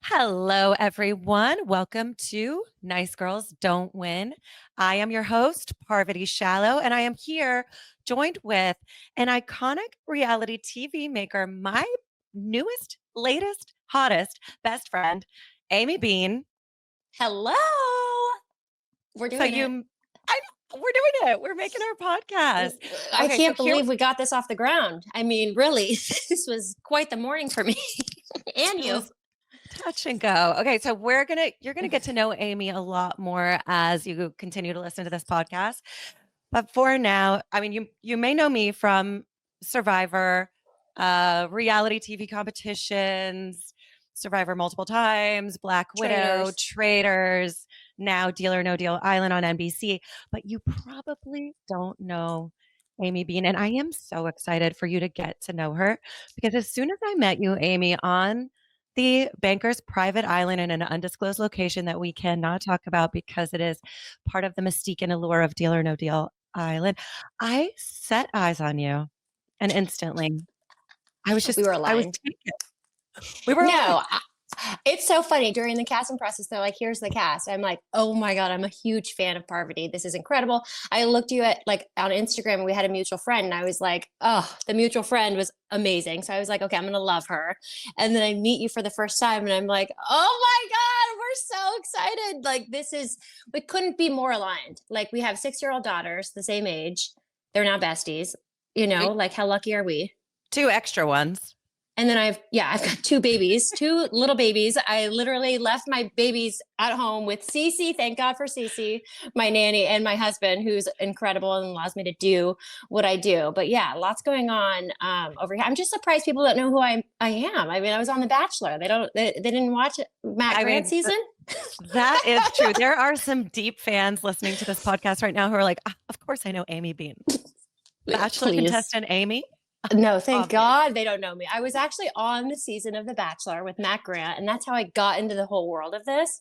Hello, everyone. Welcome to Nice Girls Don't Win. I am your host, Parvati Shallow, and I am here joined with an iconic reality TV maker, my newest, latest, hottest best friend, Amy Bean. Hello. We're So doing it. we're doing it. We're making our podcast. I Okay, so can't here believe we got this off the ground. I mean, really, this was quite the morning for me and it you. was touch and go. Okay, so you're gonna get to know Amy a lot more as you continue to listen to this podcast. But for now, I mean, you may know me from Survivor, reality TV competitions, Survivor multiple times, Black Widow, Traitors. Traitors, now Deal or No Deal Island on NBC. But you probably don't know Amy Bean. And I am so excited for you to get to know her because as soon as I met you, Amy, on the Bankers private island in an undisclosed location that we cannot talk about because it is part of the mystique and allure of Deal or No Deal Island. I set eyes on you and instantly We were I was aligned. taken. We were aligned. No, it's so funny. During the casting process, they're like, here's the cast. I'm like, oh my God, I'm a huge fan of Parvati. This is incredible. I looked you at like on Instagram and we had a mutual friend and I was like, oh, the mutual friend was amazing. So I was like, okay, I'm going to love her. And then I meet you for the first time and I'm like, oh my God, we're so excited. Like we couldn't be more aligned. Like we have 6-year-old daughters, the same age. They're now besties, like how lucky are we? Two extra ones. And then I've got two babies, two little babies. I literally left my babies at home with Cece. Thank God for Cece, my nanny, and my husband, who's incredible and allows me to do what I do. But yeah, lots going on over here. I'm just surprised people don't know who I am. I mean, I was on The Bachelor. They didn't watch Matt I Grant mean, season. that is true. There are some deep fans listening to this podcast right now who are like, "Ah, of course I know Amy Bean. Bachelor Please. contestant Amy. No, thank Obvious. God they don't know me. I was actually on the season of The Bachelor with Matt Grant, and that's how I got into the whole world of this.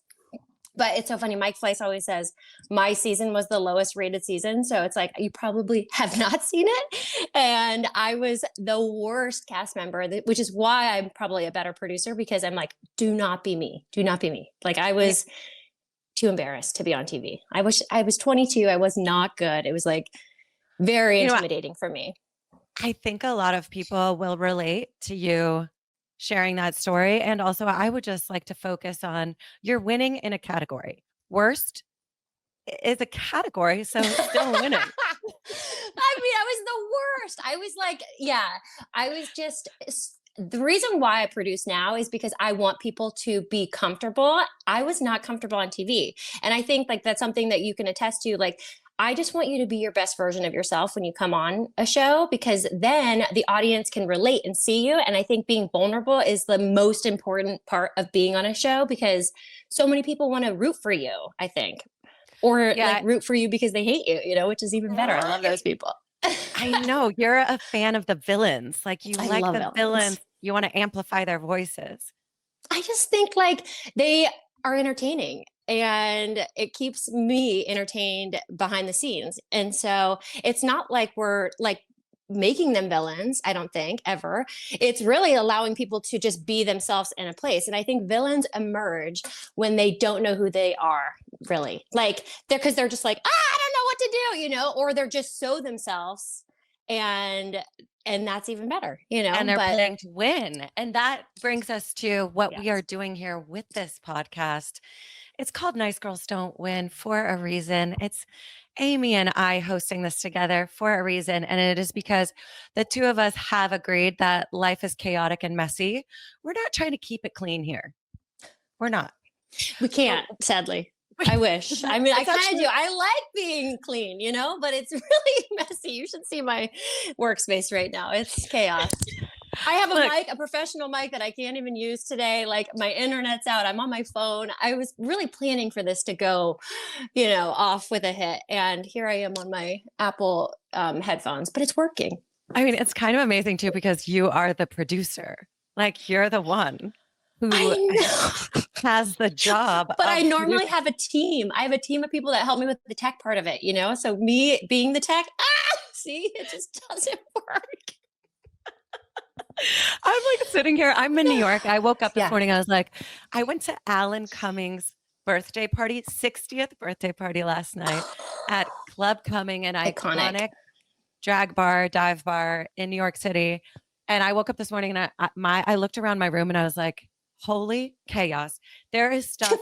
But it's so funny. Mike Fleiss always says my season was the lowest rated season. So it's like, you probably have not seen it. And I was the worst cast member, which is why I'm probably a better producer because I'm like, do not be me. Do not be me. Like I was too embarrassed to be on TV. I was 22. I was not good. It was like very You know, intimidating for me. I think a lot of people will relate to you sharing that story. And also, I would just like to focus on you're winning in a category. Worst is a category, so still winning. I mean, I was the worst. I was like, yeah, I was just the reason why I produce now is because I want people to be comfortable. I was not comfortable on TV. And I think like that's something that you can attest to. Like, I just want you to be your best version of yourself when you come on a show because then the audience can relate and see you. And I think being vulnerable is the most important part of being on a show because so many people want to root for you, I think. Or Yeah, like root for you because they hate you, which is even better. I love right. those people. I know you're a fan of the villains. Like you I like love the villains. villains. You want to amplify their voices. I just think like they are entertaining and it keeps me entertained behind the scenes. And so it's not like we're like making them villains, I don't think ever. It's really allowing people to just be themselves in a place. And I think villains emerge when they don't know who they are, really. Like because they're just like, I don't know what to do, or they're just so themselves and that's even better, And they're but playing to win. And that brings us to what we are yes. doing here with this podcast. It's called Nice Girls Don't Win for a reason. It's Amy and I hosting this together for a reason. And it is because the two of us have agreed that life is chaotic and messy. We're not trying to keep it clean here. We're not. We But can't, sadly. I wish. I mean, I it's kind of actually do. I like being clean, but it's really messy. You should see my workspace right now. It's chaos. I have a look, mic, a professional mic that I can't even use today. Like my internet's out. I'm on my phone. I was really planning for this to go, off with a hit. And here I am on my Apple headphones, but it's working. I mean, it's kind of amazing too because you are the producer. Like you're the one I who know. has the job But I of normally producing. have a team. I have a team of people that help me with the tech part of it, So me being the tech, see, it just doesn't work. I'm like sitting here. I'm in New York. I woke up this Yeah. morning. I was like, I went to Alan Cummings' birthday party, 60th birthday party last night at Club Cumming, an Iconic. iconic drag bar, dive bar in New York City. And I woke up this morning and I looked around my room and I was like, holy chaos. There is stuff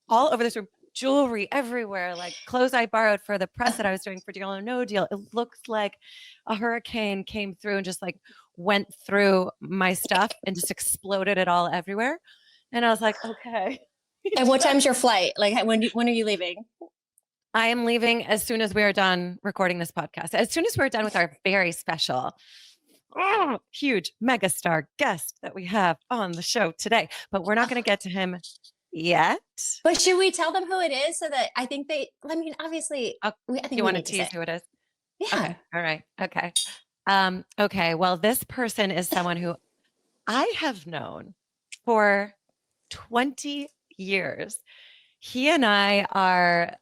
all over this room, jewelry everywhere, like clothes I borrowed for the press that I was doing for Deal or No Deal. It looks like a hurricane came through and just like went through my stuff and just exploded it all everywhere. And I was like, okay. And what time's your flight? Like when are you leaving? I am leaving as soon as we are done recording this podcast. As soon as we're done with our very special, huge megastar guest that we have on the show today. But we're not going to get to him yet. But should we tell them who it is so that I think I mean, obviously, Oh, I think you we want to need to say. tease who it is? Yeah. Okay. All right. Okay. Okay. Well, this person is someone who I have known for 20 years. He and I are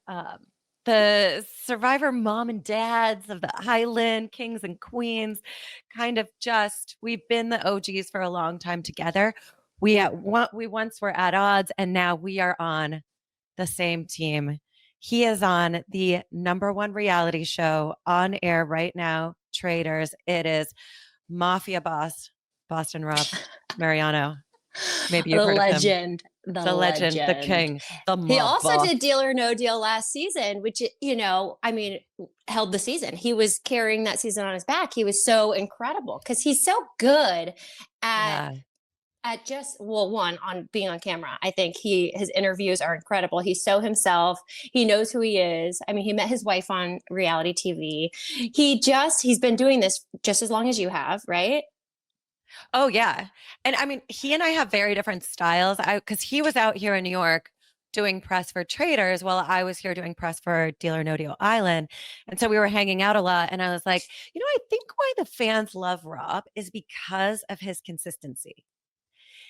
the survivor mom and dads of the island, kings and queens, kind of just, we've been the OGs for a long time together. We once were at odds and now we are on the same team. He is on the number one reality show on air right now, Traitors. It is Mafia boss, Boston Rob Mariano. Maybe you've The heard of him. legend. The The legend, the legend. king, the He mob also boss. did Deal or No Deal last season, which, I mean, held the season. He was carrying that season on his back. He was so incredible because he's so good at Yeah. just, well, one, on being on camera. I think his interviews are incredible. He's so himself. He knows who he is. I mean, he met his wife on reality TV. He's been doing this just as long as you have, right? Oh, yeah. And I mean, he and I have very different styles. Because he was out here in New York doing press for Traders while I was here doing press for Deal or No Deal Island. And so we were hanging out a lot. And I was like, I think why the fans love Rob is because of his consistency.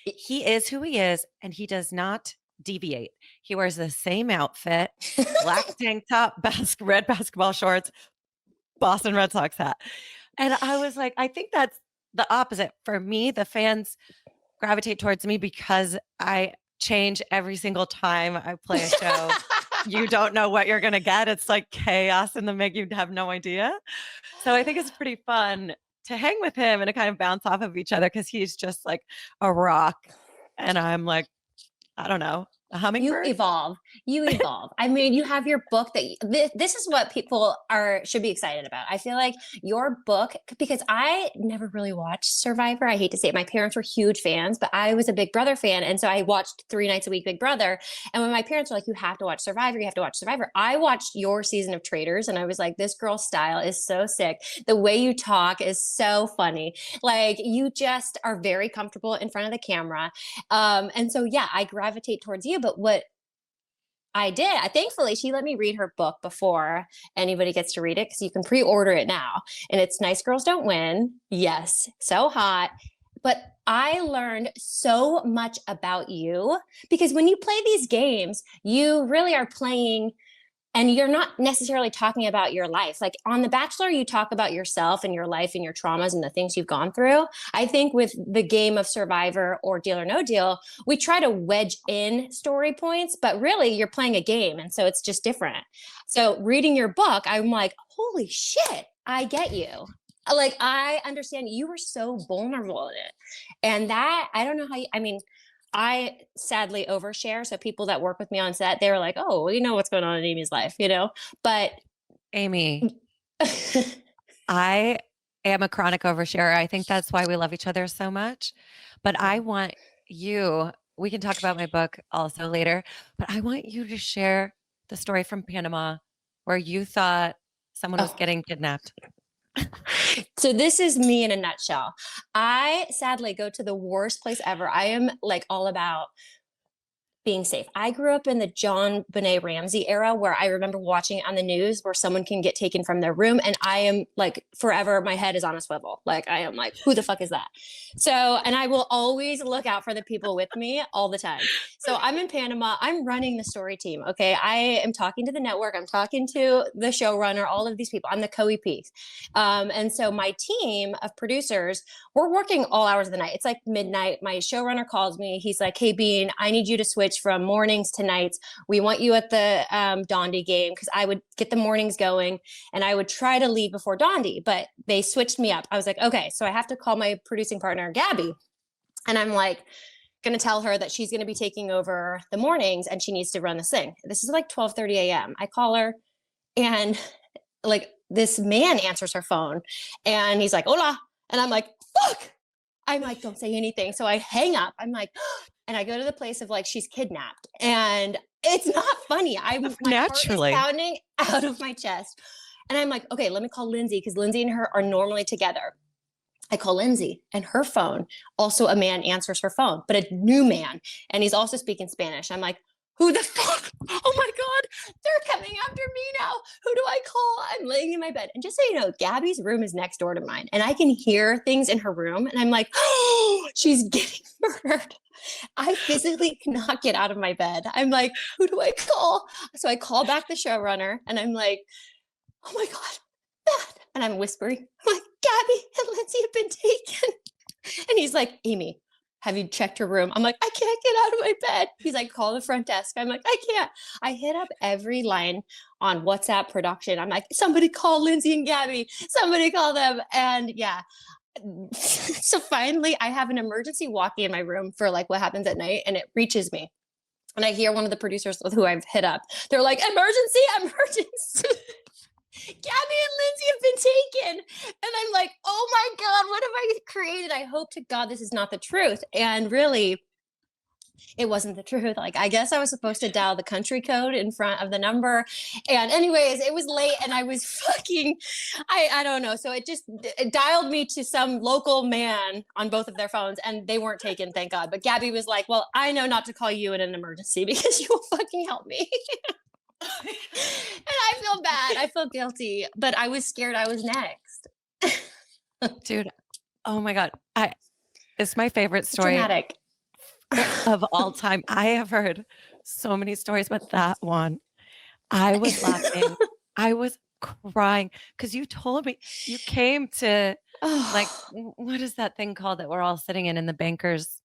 He is who he is, and he does not deviate. He wears the same outfit, black tank top, red basketball shorts, Boston Red Sox hat. And I was like, I think that's the opposite. For me, the fans gravitate towards me because I change every single time I play a show. You don't know what you're going to get. It's like chaos in the make. You have no idea. So I think it's pretty fun to hang with him and to kind of bounce off of each other because he's just like a rock. And I'm like, I don't know, a hummingbird. You evolve. I mean, you have your book this is what people should be excited about. I feel like your book, because I never really watched Survivor. I hate to say it. My parents were huge fans, but I was a Big Brother fan. And so I watched 3 nights a week Big Brother. And when my parents were like, you have to watch Survivor, you have to watch Survivor, I watched your season of Traitors and I was like, this girl's style is so sick. The way you talk is so funny. Like, you just are very comfortable in front of the camera. And so, yeah, I gravitate towards you. But what thankfully, she let me read her book before anybody gets to read it because you can pre-order it now. And it's Nice Girls Don't Win. Yes, so hot. But I learned so much about you because when you play these games, you really are playing and you're not necessarily talking about your life. Like on The Bachelor, you talk about yourself and your life and your traumas and the things you've gone through. I think with the game of Survivor or Deal or No Deal, we try to wedge in story points, but really you're playing a game. And so it's just different. So reading your book, I'm like, holy shit, I get you. Like, I understand you were so vulnerable in it. And that, I don't know how I mean, I sadly overshare. So people that work with me on set, they were like, oh, well, you know what's going on in Amy's life, But Amy, I am a chronic oversharer. I think that's why we love each other so much. But I want we can talk about my book also later, but I want you to share the story from Panama where you thought someone was getting kidnapped. So this is me in a nutshell. I sadly go to the worst place ever. I am like all about being safe. I grew up in the John Benet Ramsey era where I remember watching on the news where someone can get taken from their room. And I am like, forever, my head is on a swivel. Like, I am like, who the fuck is that? So, and I will always look out for the people with me all the time. So I'm in Panama. I'm running the story team. Okay. I am talking to the network. I'm talking to the showrunner, all of these people. I'm the co-EP. And so my team of producers, we're working all hours of the night. It's like midnight. My showrunner calls me. He's like, hey, Bean, I need you to switch from mornings to nights. We want you at the Dondi game, because I would get the mornings going and I would try to leave before Dondi, but they switched me up. I was like, okay, so I have to call my producing partner, Gabby. And I'm like, going to tell her that she's going to be taking over the mornings and she needs to run this thing. This is like 12:30 a.m. I call her and like this man answers her phone and he's like, hola. And I'm like, fuck. I'm like, don't say anything. So I hang up. I'm like, and I go to the place of like, she's kidnapped. And it's not funny. My heart is pounding out of my chest. And I'm like, okay, let me call Lindsay, because Lindsay and her are normally together. I call Lindsay and her phone, also a man answers her phone, but a new man. And he's also speaking Spanish. I'm like, who the fuck? Oh my God, they're coming after me now. Who do I call? I'm laying in my bed. And just so you know, Gabby's room is next door to mine. And I can hear things in her room. And I'm like, oh, she's getting murdered. I physically cannot get out of my bed. I'm like, who do I call? So I call back the showrunner and I'm like, oh my God, that. And I'm whispering, I'm like, Gabby and Lindsay have been taken. And he's like, Amy, have you checked her room? I'm like, I can't get out of my bed. He's like, call the front desk. I'm like, I can't. I hit up every line on WhatsApp production. I'm like, somebody call Lindsay and Gabby. Somebody call them. And yeah. So finally, I have an emergency walkie in my room for like what happens at night, and it reaches me. And I hear one of the producers with who I've hit up. They're like, emergency, emergency. Gabby and Lindsay have been taken. And I'm like, oh my God, what have I created? I hope to God this is not the truth. And really, it wasn't the truth. Like, I guess I was supposed to dial the country code in front of the number. And anyways, it was late and I was fucking, I don't know. So it dialed me to some local man on both of their phones and they weren't taken, thank God. But Gabby was like, well, I know not to call you in an emergency because you will fucking help me. And I feel bad. I feel guilty, but I was scared I was next. Dude, oh my God. It's my favorite story Dramatic. of all time. I have heard so many stories, but that one, I was laughing. I was crying because you told me you came to like, what is that thing called that we're all sitting in the Bankers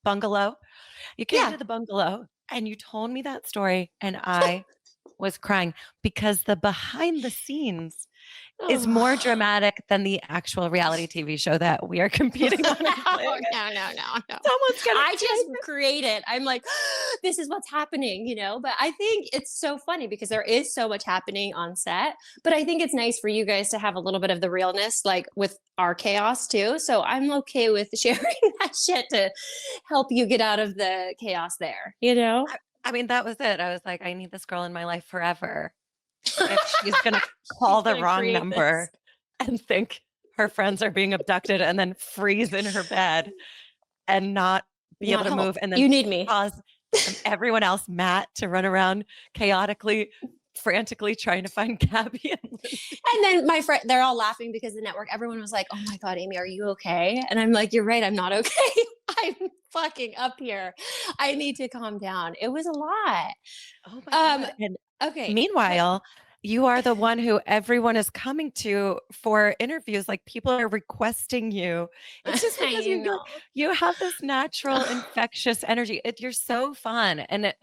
Bungalow? You came to the bungalow and you told me that story and I was crying because the behind the scenes is more dramatic than the actual reality TV show that we are competing on. No. Someone's gonna I just create it. I'm like, this is what's happening, But I think it's so funny because there is so much happening on set. But I think it's nice for you guys to have a little bit of the realness, like with our chaos too. So I'm okay with sharing that shit to help you get out of the chaos there, I mean, that was it. I was like, I need this girl in my life forever. If she's going to call the wrong number and think her friends are being abducted and then freeze in her bed and not be able to move. And then you need me. Cause everyone else, Matt, to run around chaotically, frantically trying to find Gabby. And then my friend, they're all laughing because the network, everyone was like, oh my God, Amy, are you okay? And I'm like, you're right. I'm not okay. I'm fucking up here. I need to calm down. It was a lot. Oh my God. And okay. Meanwhile, you are the one who everyone is coming to for interviews. Like people are requesting you. It's just because you have this natural infectious energy. You're so fun. And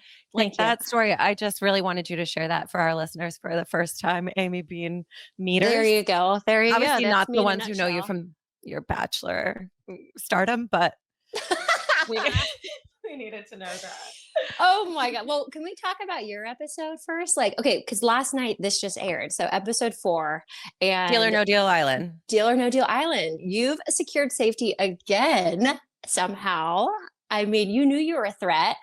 that story, I just really wanted you to share that for our listeners for the first time, Amy Bean meeters. There you go. Obviously not the ones who know you from your Bachelor stardom, but we needed to know that. Oh my God. Well, can we talk about your episode first? Like, okay, because last night this just aired. So episode 4 and Deal or No Deal Island. Deal or No Deal Island. You've secured safety again somehow. I mean, you knew you were a threat.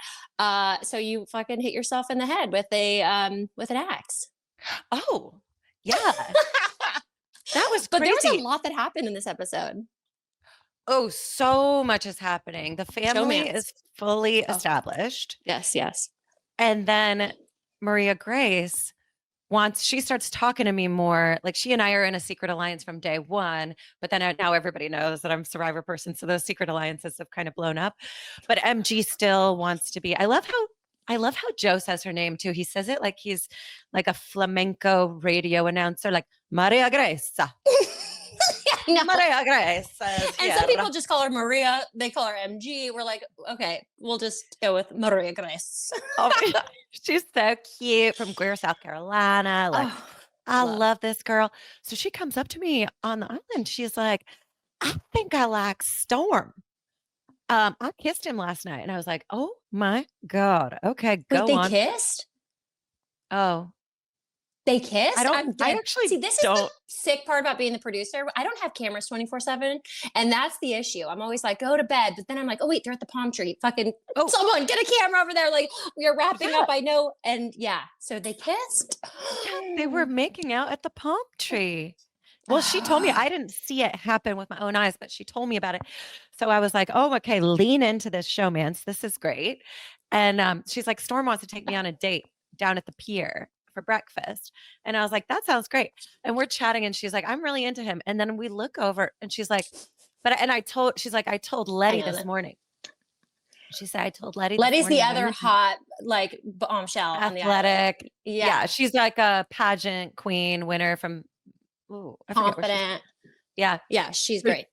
So you fucking hit yourself in the head with an axe. Oh, yeah. That was crazy. But there was a lot that happened in this episode. Oh, so much is happening. The family Showmance. is fully Oh, established. yes, yes. And then Maria Grace she starts talking to me more. Like she and I are in a secret alliance from day one, but then now everybody knows that I'm a Survivor person. So those secret alliances have kind of blown up. But MG still wants to be. I love how Joe says her name too. He says it like he's like a flamenco radio announcer, like Maria Grace. I know. Maria Grace says And some people just call her Maria. They call her MG. We're like, okay, we'll just go with Maria Grace. Oh, she's so cute from Greer, South Carolina. Like, Oh, I love. love this girl. So she comes up to me on the island. She's like, I think I like Storm. I kissed him last night. And I was like, oh my God. Okay, Wait, go they on. kissed? Oh, They I kissed? don't, I'm I dead. actually See, this is the don't. sick part about being the producer. I don't have cameras 24/7, and that's the issue. I'm always like, go to bed, but then I'm like, oh wait, they're at the palm tree. Fucking Oh, someone get a camera over there. Like we are wrapping yeah. up. I know, and yeah, so they kissed. Yeah, they were making out at the palm tree. Well, she told me I didn't see it happen with my own eyes, but she told me about it. So I was like, "Oh, okay, lean into this showmance. This is great." And she's like, "Storm wants to take me on a date down at the pier for breakfast." And I was like, "That sounds great." And we're chatting, and she's like, "I'm really into him." And then we look over, and she's like, she's like, "I told I Letty know this that. morning." She said, "I told Letty this Letty's the morning I'm other into him." hot like bombshell on the island. Athletic, Yeah, yeah, she's like a pageant queen winner from. Ooh, I forget what she's. confident. Yeah. Yeah, she's So great.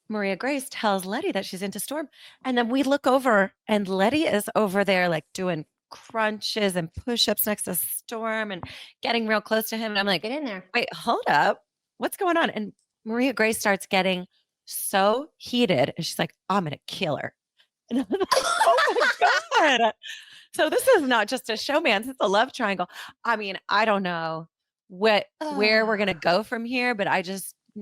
Maria Grace tells Letty that she's into Storm. And then we look over and Letty is over there like doing crunches and push-ups next to Storm and getting real close to him. And I'm like, Get in there. wait, hold up. What's going on? And Maria Grace starts getting so heated. And she's like, I'm gonna kill her. And I'm like, oh my God. So this is not just a showmance, it's a love triangle. I mean, I don't know where we're gonna go from here, but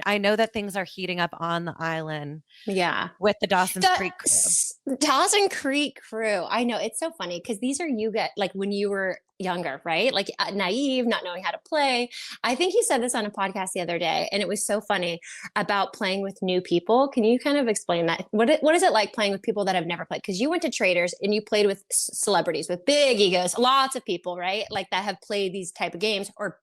I know that things are heating up on the island Yeah. with the Dawson's Creek crew. Dawson Creek crew. I know it's so funny because these are you get like when you were younger, right? Like naive, not knowing how to play. I think you said this on a podcast the other day, and it was so funny about playing with new people. Can you kind of explain that? What is it like playing with people that have never played? Because you went to Traitors and you played with celebrities with big egos, lots of people, right? Like that have played these type of games or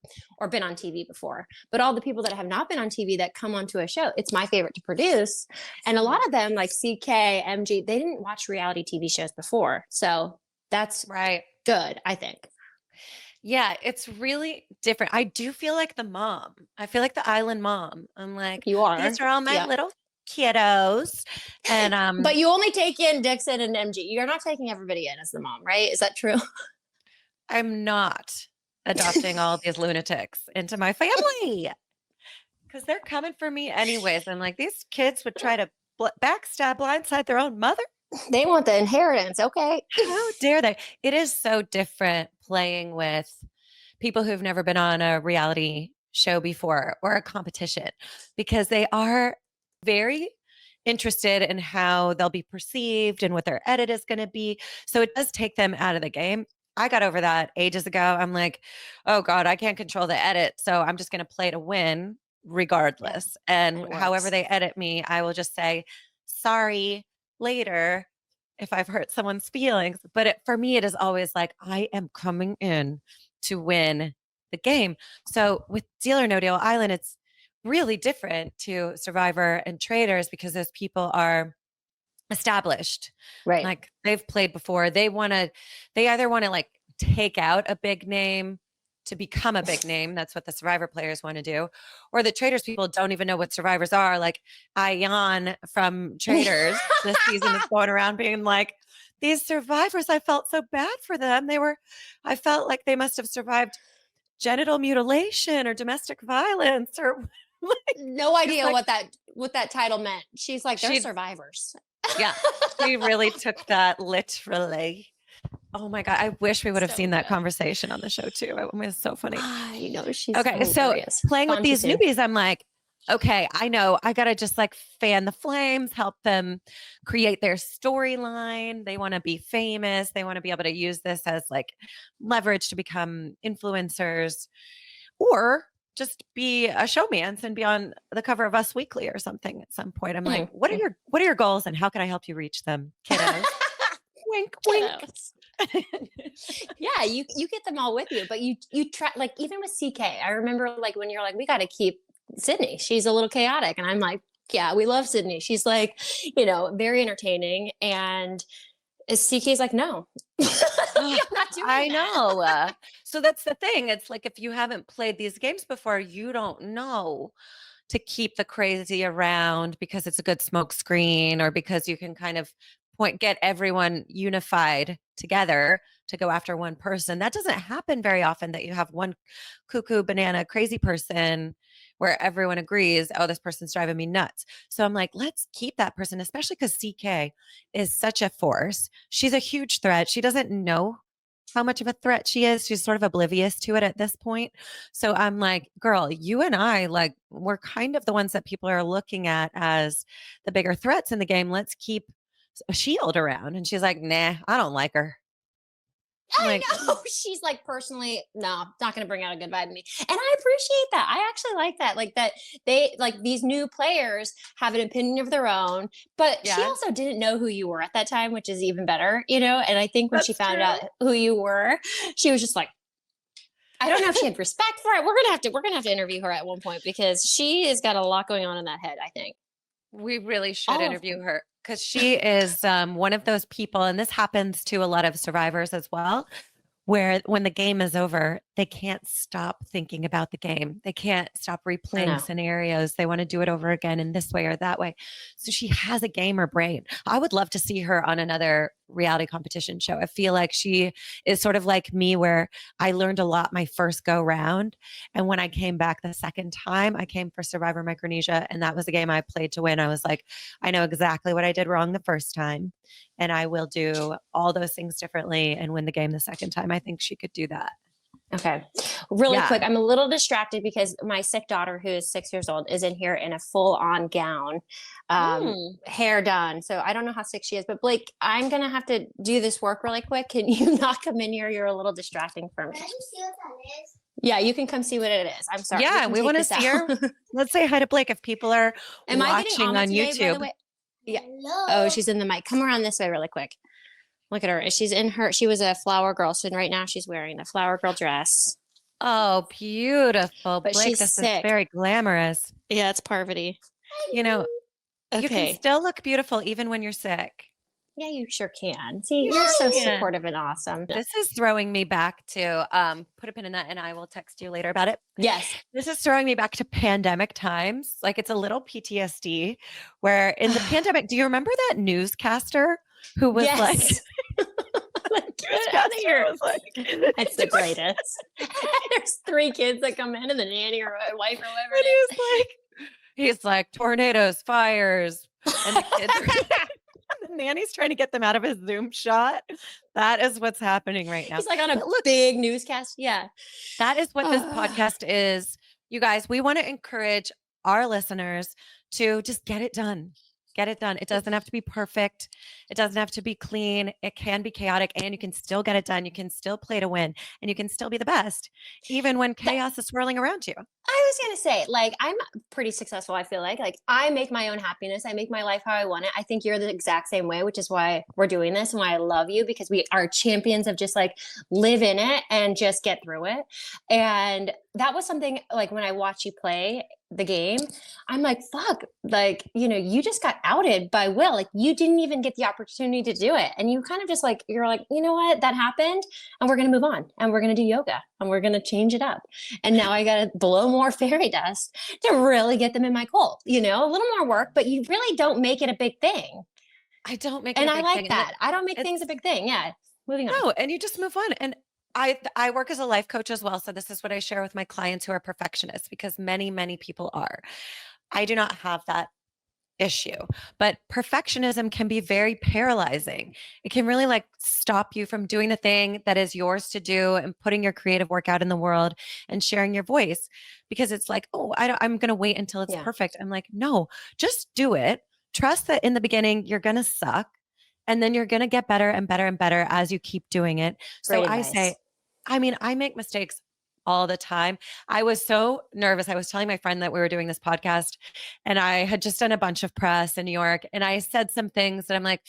been on TV before. But all the people that have not been on TV that come onto a show, it's my favorite to produce. And a lot of them, like CK, MG, they didn't watch reality TV shows before. So that's Right. good, I think. Yeah, it's really different. I do feel like the mom. I feel like the island mom. I'm like, You are. these are all my Yeah. little kiddos. And But you only take in Dixon and MG. You're not taking everybody in as the mom, right? Is that true? I'm not adopting all these lunatics into my family because they're coming for me anyways. I'm like, these kids would try to backstab, blindside their own mother. They want the inheritance. Okay. How dare they? It is so different playing with people who've never been on a reality show before or a competition because they are very interested in how they'll be perceived and what their edit is going to be. So it does take them out of the game. I got over that ages ago. I'm like, oh God, I can't control the edit. So I'm just going to play to win regardless. And however they edit me, I will just say, sorry later if I've hurt someone's feelings. But for me, it is always like, I am coming in to win the game. So with Deal or No Deal Island, it's really different to Survivor and Traitors because those people are established. Right. Like they've played before. They either want to like take out a big name to become a big name. That's what the Survivor players want to do. Or the Traitors people don't even know what Survivors are. Like Ayan from Traitors this season is going around being like, these Survivors, I felt so bad for them. I felt like they must have survived genital mutilation or domestic violence or like, no idea like, what that title meant. She's like, they're survivors. Yeah. She really took that literally. Oh my God. I wish we would have seen that conversation on the show too. It was so funny. I know she's okay. hilarious. So playing with these newbies, I'm like, okay, I know I got to just like fan the flames, help them create their storyline. They want to be famous. They want to be able to use this as like leverage to become influencers. Or just be a showmance and be on the cover of Us Weekly or something at some point. I'm like, Mhm. what are your goals and how can I help you reach them, kiddos? Wink, wink. Kiddos. Yeah, you get them all with you, but you try, like, even with CK. I remember like when you're like, we got to keep Sydney. She's a little chaotic, and I'm like, yeah, we love Sydney. She's like, very entertaining, and CK's like, no, Ugh, I'm not doing I that. know. So that's the thing. It's like if you haven't played these games before, you don't know to keep the crazy around because it's a good smoke screen or because you can kind of get everyone unified together to go after one person. That doesn't happen very often that you have one cuckoo banana crazy person where everyone agrees, oh, this person's driving me nuts. So I'm like, let's keep that person, especially because CK is such a force. She's a huge threat. She doesn't know how much of a threat she is. She's sort of oblivious to it at this point. So I'm like, girl, you and I, like, we're kind of the ones that people are looking at as the bigger threats in the game. Let's keep a shield around. And she's like, nah, I don't like her. I'm I like, know. She's like, personally, no, not going to bring out a good vibe in me. And I appreciate that. I actually like that. Like that they, like, these new players have an opinion of their own, but she yeah, also didn't know who you were at that time, which is even better, And I think when she that's found true. out who you were, she was just like, I don't know if she had respect for it. We're gonna have to interview her at one point because she has got a lot going on in that head, I think. We really should All of interview them. her because she is one of those people, and this happens to a lot of survivors as well, where when the game is over, they can't stop thinking about the game. They can't stop I replaying know. scenarios. They want to do it over again in this way or that way. So she has a gamer brain. I would love to see her on another reality competition show. I feel like she is sort of like me, where I learned a lot my first go round. And when I came back the second time, I came for Survivor Micronesia, and that was a game I played to win. I was like, I know exactly what I did wrong the first time, and I will do all those things differently and win the game the second time. I think she could do that. Okay. Really Yeah. quick, I'm a little distracted because my sick daughter, who is 6 years old, is in here in a full on gown, Mm. hair done. So I don't know how sick she is, but Blake, I'm going to have to do this work really quick. Can you not come in here? You're a little distracting for me. Can you see what that is? Yeah, you can come see what it is. I'm sorry. We Yeah, can we take want to this see out. her. Let's say hi to Blake if people are Am I getting watching Alma on today, by the YouTube. way? Yeah. Hello. Oh, she's in the mic. Come around this way really quick. Look at her. She was a flower girl. So right now she's wearing a flower girl dress. Oh, beautiful. But Blake, she's this is sick. very glamorous. Yeah, it's Parvati. You know, you can Okay. still look beautiful even when you're sick. Yeah, you sure can. See, You you're so can. supportive and awesome. This is throwing me back to put a pin in that and I will text you later about it. Yes. This is throwing me back to pandemic times. Like it's a little PTSD where in the pandemic, do you remember that newscaster who was like, Yes. Like, get out of newscaster here. was like, It's the greatest. There's 3 kids that come in and the nanny or wife or whatever and it is. he's like tornadoes, fires, and the kids are the nanny's trying to get them out of his Zoom shot. That is what's happening right now. He's like on a But look, big newscast. Yeah. that is what this podcast is. You guys, we want to encourage our listeners to just get it done. Get it done. It doesn't have to be perfect. It doesn't have to be clean. It can be chaotic and you can still get it done. You can still play to win and you can still be the best, even when chaos is swirling around you. I was gonna say, like, I'm pretty successful. I feel like I make my own happiness. I make my life how I want it. I think you're the exact same way, which is why we're doing this and why I love you, because we are champions of just like live in it and just get through it. And that was something, like, when I watch you play the game, I'm like, fuck, like, you just got outed by Will. Like, you didn't even get the opportunity to do it. And you kind of just like, you're like, you know what, that happened, and we're gonna move on and we're gonna do yoga and we're gonna change it up. And now I gotta blow more fairy dust to really get them in my cult. A little more work, but you really don't make it a big thing. I don't make it And a I big like thing. that. I don't make things a big thing. Yeah. Moving on. No, and you just move on. And I work as a life coach as well. So this is what I share with my clients who are perfectionists because many, many people are. I do not have that issue, but perfectionism can be very paralyzing. It can really like stop you from doing the thing that is yours to do and putting your creative work out in the world and sharing your voice because it's like, oh, I'm going to wait until it's Yeah. perfect. I'm like, no, just do it. Trust that in the beginning, you're going to suck and then you're going to get better and better and better as you keep doing it. So Great I advice. say, I mean, I make mistakes all the time. I was so nervous. I was telling my friend that we were doing this podcast, and I had just done a bunch of press in New York, and I said some things that I'm like,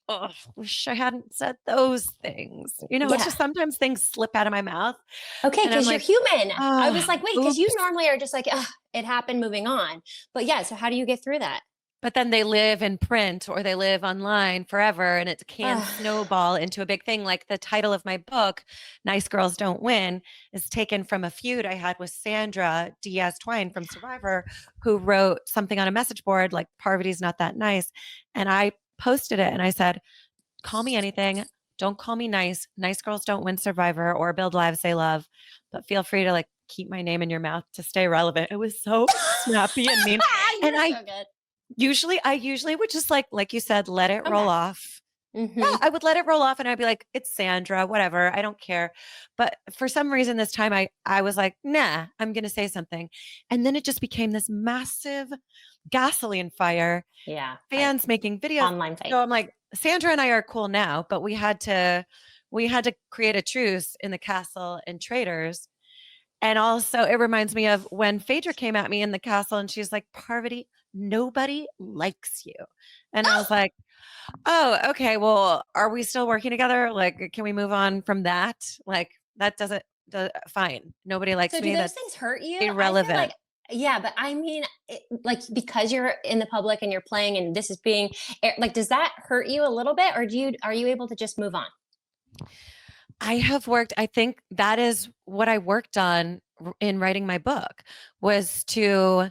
oh, wish I hadn't said those things. It's Yeah. just sometimes things slip out of my mouth, Okay, and I'm because you're like, human. I was oh, like, wait, because you oops. normally are just like, "Ugh, it happened, moving on." But yeah, so how do you get through that? But then they live in print or they live online forever, and it can Ugh. snowball into a big thing. Like the title of my book, Nice Girls Don't Win, is taken from a feud I had with Sandra Diaz Twine from Survivor, who wrote something on a message board like Parvati's not that nice. And I posted it and I said, call me anything. Don't call me nice. Nice girls don't win Survivor or build lives they love, but feel free to like keep my name in your mouth to stay relevant. It was so snappy and mean. And You're so good. I usually would just like you said, let it Come roll back. off. Yeah, Mm-hmm. I would let it roll off and I'd be like, it's Sandra, whatever. I don't care. But for some reason this time I was like, nah, I'm gonna say something. And then it just became this massive gasoline fire, Yeah, fight. fans making videos. Online fight. So I'm like, Sandra and I are cool now, but we had to create a truce in the castle and Traitors. And also, it reminds me of when Phaedra came at me in the castle and she's like, Parvati, nobody likes you. And I was like, oh, okay. Well, are we still working together? Like, can we move on from that? Like, that doesn't, fine. Nobody likes So do me. those That's things hurt you? I feel like, irrelevant. yeah, but I mean, like because you're in the public and you're playing and this is being like, does that hurt you a little bit, or are you able to just move on? I think that is what I worked on in writing my book was to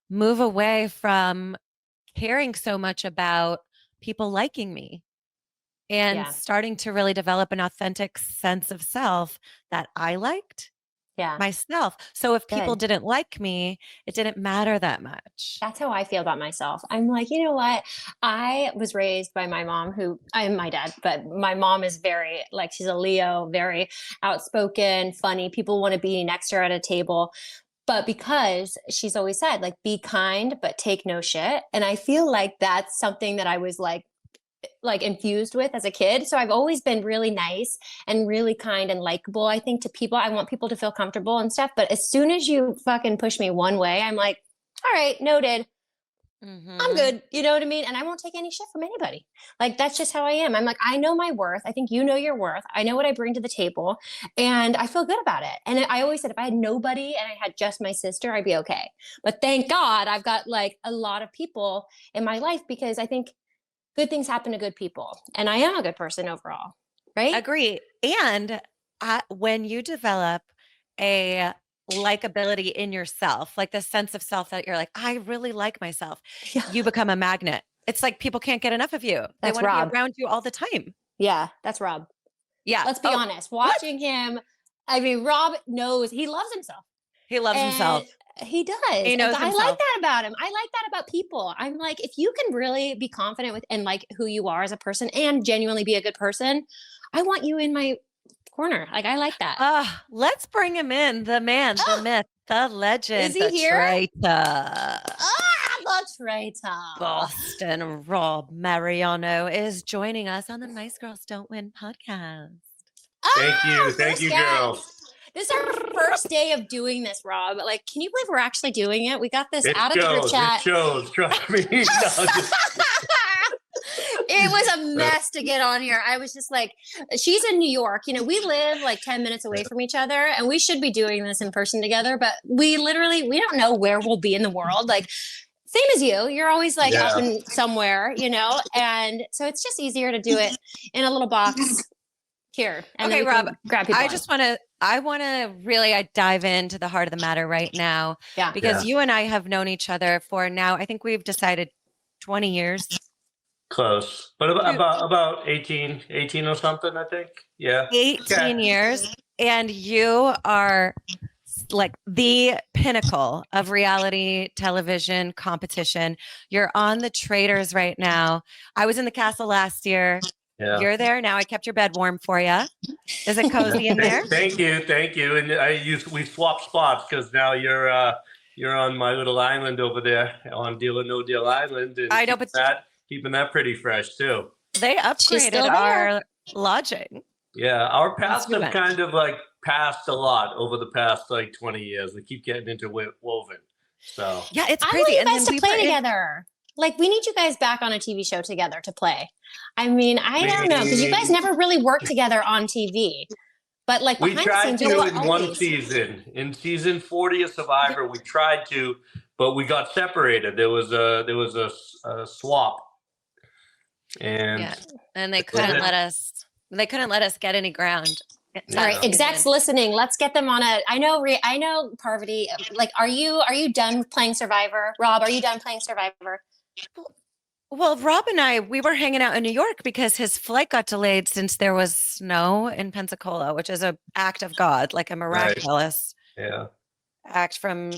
move away from caring so much about people liking me and Yeah, starting to really develop an authentic sense of self that I liked yeah, myself. So if people good. didn't like me, it didn't matter that much. That's how I feel about myself. I'm like, you know what? I was raised by my mom, who I'm my dad, but my mom is very, like, she's a Leo, very outspoken, funny. People want to be next to her at a table. But because she's always said, like, be kind, but take no shit. And I feel like that's something that I was like infused with as a kid. So I've always been really nice and really kind and likable, I think, to people. I want people to feel comfortable and stuff. But as soon as you fucking push me one way, I'm like, all right, noted. I'm Mhm. good. You know what I mean? And I won't take any shit from anybody. Like, that's just how I am. I'm like, I know my worth. I think you know your worth. I know what I bring to the table and I feel good about it. And I always said, if I had nobody and I had just my sister, I'd be okay. But thank God I've got like a lot of people in my life, because I think good things happen to good people. And I am a good person overall. Right? Agree. And when you develop a likability in yourself, like the sense of self that you're like, I really like myself, Yeah. you become a magnet. It's like people can't get enough of you. They That's want to be Rob. around you all the time. Yeah, that's Rob. Yeah. Let's be Oh, honest. what? Watching him, I mean, Rob knows he loves himself. He loves And himself. he does. He And knows I like himself. that about him. I like that about people. I'm like, if you can really be confident with and like who you are as a person and genuinely be a good person, I want you in my corner. Like, I like that. Let's bring him in. The man, the Oh, myth, the is legend, he the here? traitor. The traitor. Boston Rob Mariano is joining us on the Nice Girls Don't Win podcast. Thank you. Thank First you, guest. girls. This is our first day of doing this, Rob. Like, can you believe we're actually doing it? We got this It out of the group shows. chat. It shows. Trust me. No, It was a mess to get on here. I was just like, she's in New York. You know, we live like 10 minutes away from each other, and we should be doing this in person together, but we don't know where we'll be in the world. Like, same as you. You're always like up in somewhere, you know? And so it's just easier to do it in a little box here. And Okay, then we Rob, can grab people. I want to really dive into the heart of the matter right now. Yeah. Because you and I have known each other for now, I think we've decided 20 years. close. But about 18 or something, I think. Yeah. 18 years. And you are like the pinnacle of reality television competition. You're on the Traitors right now. I was in the castle last year. Yeah. You're there now. I kept your bed warm for you. Is it cozy in there? Thank you. And we swapped spots because now you're on my little island over there on Deal or No Deal Island, and I know, but keeping that pretty fresh too. they upgraded our lodging. Yeah, our paths have kind of like passed a lot over the past like 20 years. We keep getting into woven. So Yeah, it's I crazy. want you guys then to play were in- together. Like, we need you guys back on a TV show together to play. I mean, I don't know, because you guys never really worked together on TV. But like we behind the tried scenes, to you in one always. season. In season 40 of Survivor, we tried to, but we got separated. There was a swap, and and they couldn't let us. They couldn't let us get any ground. All right, execs listening, let's get them on a. I know, Parvati. Like, are you done playing Survivor? Rob, are you done playing Survivor? Well, Rob and I, we were hanging out in New York because his flight got delayed since there was snow in Pensacola, which is an act of God, like a miraculous act from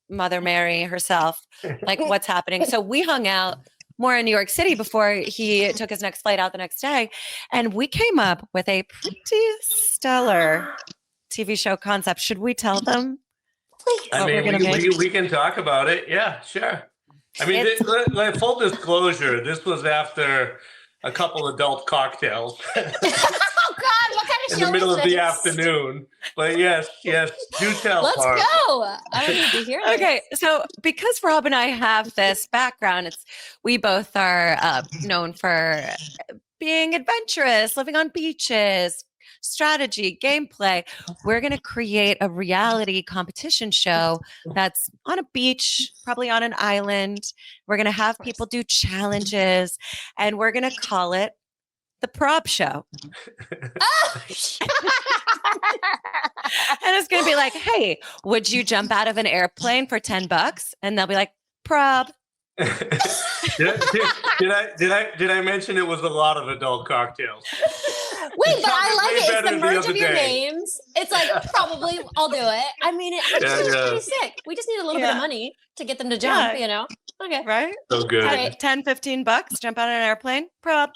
Mother Mary herself. Like, what's happening? So we hung out more in New York City before he took his next flight out the next day. And we came up with a pretty stellar TV show concept. Should we tell them? I mean, we can talk about it. Yeah, sure. I mean, full disclosure, this was after a couple adult cocktails. Oh God, what kind of show in the middle is of the this? afternoon. But yes, do tell. Let's Parv. go. I need to hear this. Okay, so because Rob and I have this background, we both are known for being adventurous, living on beaches, strategy, gameplay. We're going to create a reality competition show that's on a beach, probably on an island. We're going to have people do challenges, and we're going to call it the Prop Show. Oh, and it's going to be like, hey, would you jump out of an airplane for $10? And they'll be like, prob. did I mention it was a lot of adult cocktails? Wait, but I like it. It's the merge of your names. It's like, probably I'll do it. I mean, it's pretty sick. We just need a little bit of money to get them to jump, you know? Okay. Right? So good. Right. $10, $15, jump out of an airplane, prob.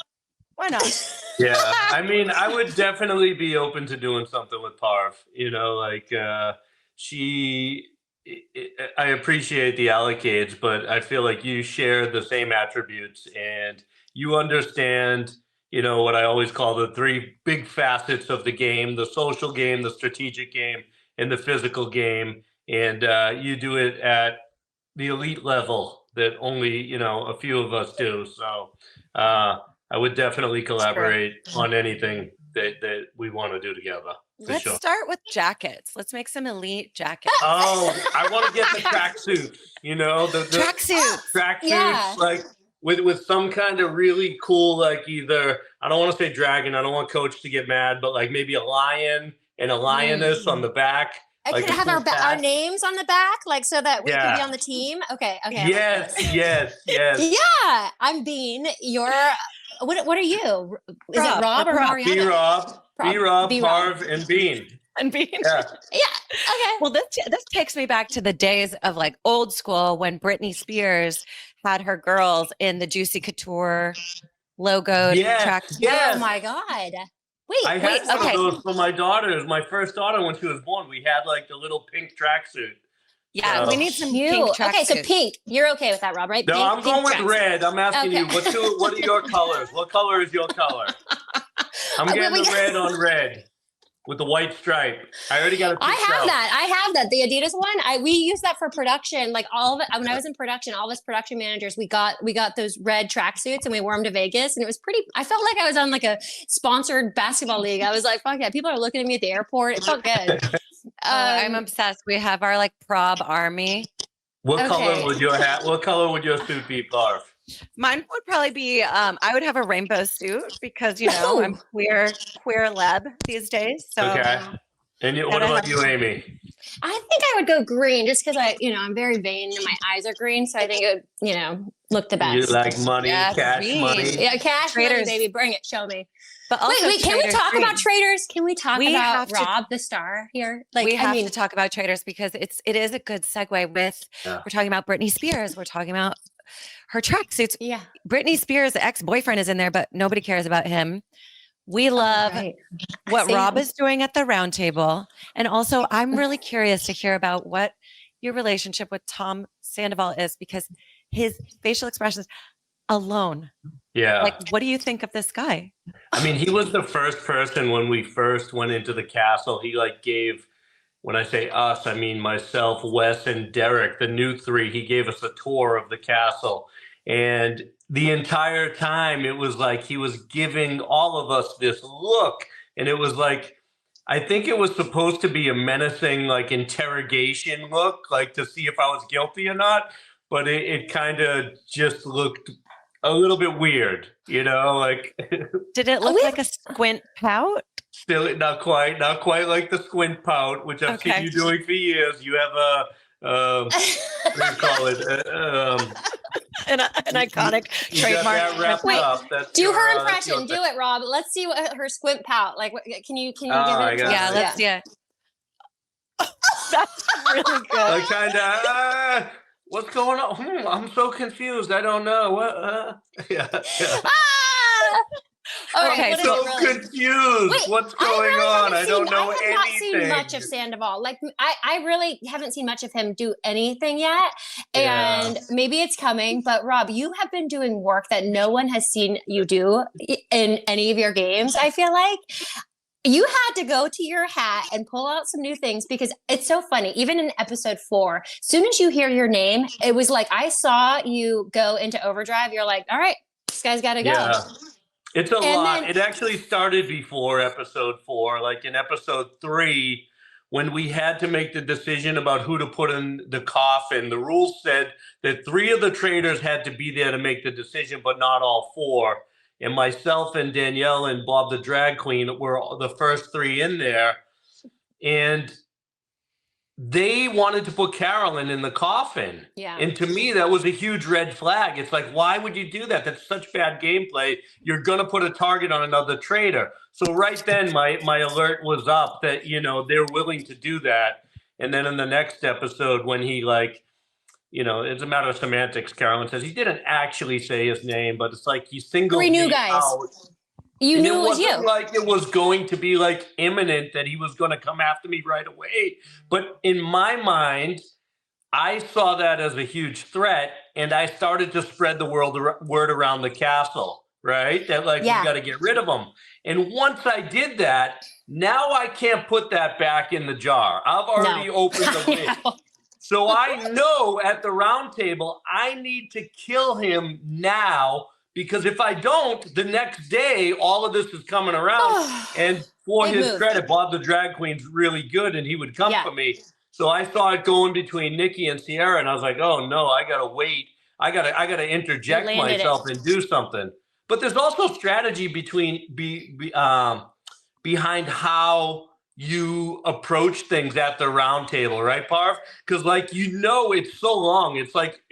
Why not? Yeah, I mean, I would definitely be open to doing something with Parv. You know, like I appreciate the allocates, but I feel like you share the same attributes and you understand, you know, what I always call the three big facets of the game: the social game, the strategic game, and the physical game. And you do it at the elite level that only, you know, a few of us do. So I would definitely collaborate on anything that we want to do together. Let's start with jackets. Let's make some elite jackets. Oh, I want to get the tracksuits, you know, the tracksuits, like with some kind of really cool, like either, I don't want to say dragon, I don't want Coach to get mad, but like maybe a lion and a lioness on the back. I like could have our names on the back, like so that we can be on the team. Okay. Yes. Yeah, I'm Bean. You're what are you? Is it Rob or Mariano? B-Rob, Parv, and Bean. And Bean. Yeah. Okay. Well, this takes me back to the days of like old school when Britney Spears had her girls in the Juicy Couture logoed tracksuit. Oh my God. I had one of those for my daughters. My first daughter, when she was born, we had like the little pink tracksuit. Yeah, we need some pink tracksuits. Okay, so pink. You're okay with that, Rob, right? No, pink, I'm going with red. I'm asking you, Okay. what are your colors? What color is your color? I'm getting the red on red with the white stripe. I already got a I have that. The Adidas one. We use that for production. Like all of it. When I was in production, all of us production managers, we got those red tracksuits and we wore them to Vegas, and it was pretty. I felt like I was on like a sponsored basketball league. I was like, fuck yeah, people are looking at me at the airport. It felt good. I'm obsessed. We have our like prob army. What color would your hat? What color would your suit be, Parv? Mine would probably be. I would have a rainbow suit because you know I'm queer leb these days. So okay. And what about you, Amy? I think I would go green just because I'm very vain and my eyes are green, so I think it would look the best. You like money, cash money? Yeah, cash Traitors. money, baby. Bring it. Show me. But also wait, can we talk about Traitors? Can we talk about Rob the star here? Like, we have to talk about Traitors because it is a good segue with we're talking about Britney Spears. We're talking about her tracksuits. Yeah. Britney Spears' ex-boyfriend is in there, but nobody cares about him. We love what Rob is doing at the round table. And also, I'm really curious to hear about what your relationship with Tom Sandoval is because his facial expressions, alone. Yeah. Like, what do you think of this guy? I mean, he was the first person when we first went into the castle. He like gave, when I say us, I mean myself, Wes, and Derek, the new three. He gave us a tour of the castle. And the entire time it was like he was giving all of us this look. And it was like, I think it was supposed to be a menacing, like interrogation look, like to see if I was guilty or not. But it kind of just looked a little bit weird, you know, like. Did it look like a squint pout? Still not quite like the squint pout, which I've seen you doing for years. You have a, what do you call it? An iconic trademark. Wait, do her impression. Do it, Rob. Let's see what her squint pout. Like, can you give it? Yeah, let's see it. That's really good. Like kind of. What's going on? I'm so confused. I don't know. What? Yeah. Okay, I'm so confused. Wait, what's going on? I don't know anything. I have not seen much of Sandoval. Like, I really haven't seen much of him do anything yet. And maybe it's coming. But Rob, you have been doing work that no one has seen you do in any of your games, I feel like. You had to go to your hat and pull out some new things because it's so funny. Even in episode 4, as soon as you hear your name, it was like I saw you go into overdrive. You're like, all right, this guy's got to go. Yeah. It's a lot. It actually started before episode 4. Like in episode 3, when we had to make the decision about who to put in the coffin, the rules said that 3 of the traitors had to be there to make the decision, but not all 4. And myself and Danielle and Bob the drag queen were the first 3 in there. And they wanted to put Carolyn in the coffin. Yeah. And to me, that was a huge red flag. It's like, why would you do that? That's such bad gameplay. You're going to put a target on another traitor. So right then, my alert was up that, you know, they're willing to do that. And then in the next episode, when he like, you know, it's a matter of semantics, Carolyn says he didn't actually say his name, but it's like he singled 3 new me guys. out. You And knew it was you. Like it was going to be like imminent that he was going to come after me right away. But in my mind, I saw that as a huge threat, and I started to spread the word around the castle, right? That like we got to get rid of him. And once I did that, now I can't put that back in the jar. I've already opened the lid. So I know at the round table, I need to kill him now, because if I don't, the next day, all of this is coming around. And for his credit, Bob the drag queen's really good, and he would come for me. So I saw it going between Nikki and Sierra, and I was like, oh no, I gotta wait. I gotta interject myself and do something. But there's also strategy behind how you approach things at the round table, right, Parv? Because like, you know, it's so long. It's like